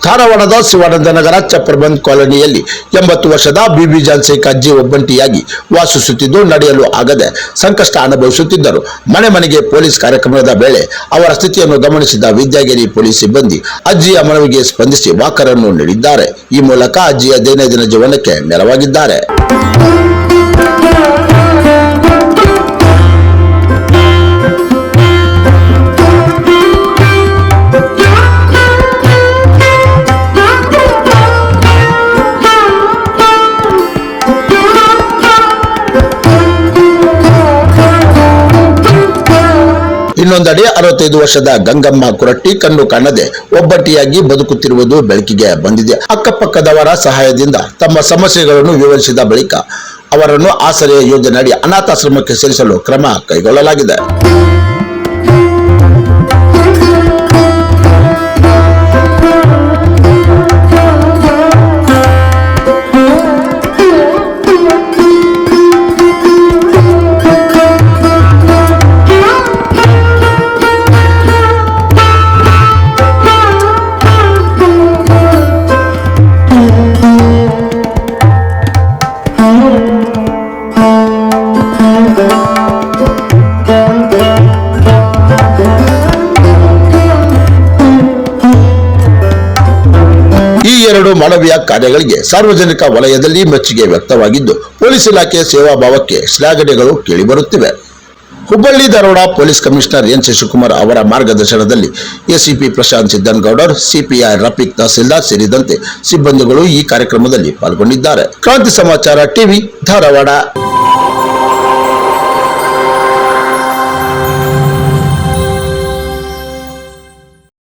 ಧಾರವಾಡದ ಶಿವಾನಂದನಗರ ಚಪ್ಪರ್ಬಂದ್ ಕಾಲೋನಿಯಲ್ಲಿ 80 ವರ್ಷದ ಬಿಬಿ ಜಾನ್ಸಿ ಅಜ್ಜಿ ಒಬ್ಬಂಟಿಯಾಗಿ ವಾಸಿಸುತ್ತಿದ್ದು ನಡೆಯಲು ಆಗದೆ ಸಂಕಷ್ಟ ಅನುಭವಿಸುತ್ತಿದ್ದರು. ಮನೆ ಮನೆಗೆ ಪೊಲೀಸ್ ಕಾರ್ಯಕ್ರಮದ ವೇಳೆ ಅವರ ಸ್ಥಿತಿಯನ್ನು ಗಮನಿಸಿದ ವಿದ್ಯಾಗಿರಿ ಪೊಲೀಸ್ ಸಿಬ್ಬಂದಿ ಅಜ್ಜಿಯ ಮನವಿಗೆ ಸ್ಪಂದಿಸಿ ವಾಕರನ್ನು ನೀಡಿದ್ದಾರೆ. ಈ ಮೂಲಕ ಅಜ್ಜಿಯ ದೈನಂದಿನ ಜೀವನಕ್ಕೆ ನೆರವಾಗಿದ್ದಾರೆ. ಇನ್ನೊಂದೆಡೆ 65 ವರ್ಷದ ಗಂಗಮ್ಮ ಕುರಟ್ಟಿ ಕಣ್ಣು ಕಾಣದೆ ಒಬ್ಬಟ್ಟಿಯಾಗಿ ಬದುಕುತ್ತಿರುವುದು ಬೆಳಕಿಗೆ ಬಂದಿದೆ. ಅಕ್ಕಪಕ್ಕದವರ ಸಹಾಯದಿಂದ ತಮ್ಮ ಸಮಸ್ಯೆಗಳನ್ನು ವಿವರಿಸಿದ ಬಳಿಕ ಅವರನ್ನು ಆಸರೆ ಯೋಜನೆಯಡಿ ಅನಾಥಾಶ್ರಮಕ್ಕೆ ಸೇರಿಸಲು ಕ್ರಮ ಕೈಗೊಳ್ಳಲಾಗಿದೆ. ಈ ಎರಡು ಮಾನವೀಯ ಕಾರ್ಯಗಳಿಗೆ ಸಾರ್ವಜನಿಕ ವಲಯದಲ್ಲಿ ಮೆಚ್ಚುಗೆ ವ್ಯಕ್ತವಾಗಿದ್ದು, ಪೊಲೀಸ್ ಇಲಾಖೆಯ ಸೇವಾ ಭಾವಕ್ಕೆ ಶ್ಲಾಘನೆಗಳು ಕೇಳಿಬರುತ್ತಿವೆ. Hubballi Dharwad police commissioner N Shashikumar ಅವರ ಮಾರ್ಗದರ್ಶನದಲ್ಲಿ ಎಸಿಪಿ ಪ್ರಶಾಂತ್ ಸಿದ್ದನಗೌಡರ್, ಸಿಪಿಐ ರಫೀಕ್ ತಹಸೀಲ್ದಾರ್ ಸೇರಿದಂತೆ ಸಿಬ್ಬಂದಿಗಳು ಈ ಕಾರ್ಯಕ್ರಮದಲ್ಲಿ ಪಾಲ್ಗೊಂಡಿದ್ದಾರೆ. ಕ್ರಾಂತಿ ಸಮಾಚಾರ ಟಿವಿ ಧಾರವಾಡ.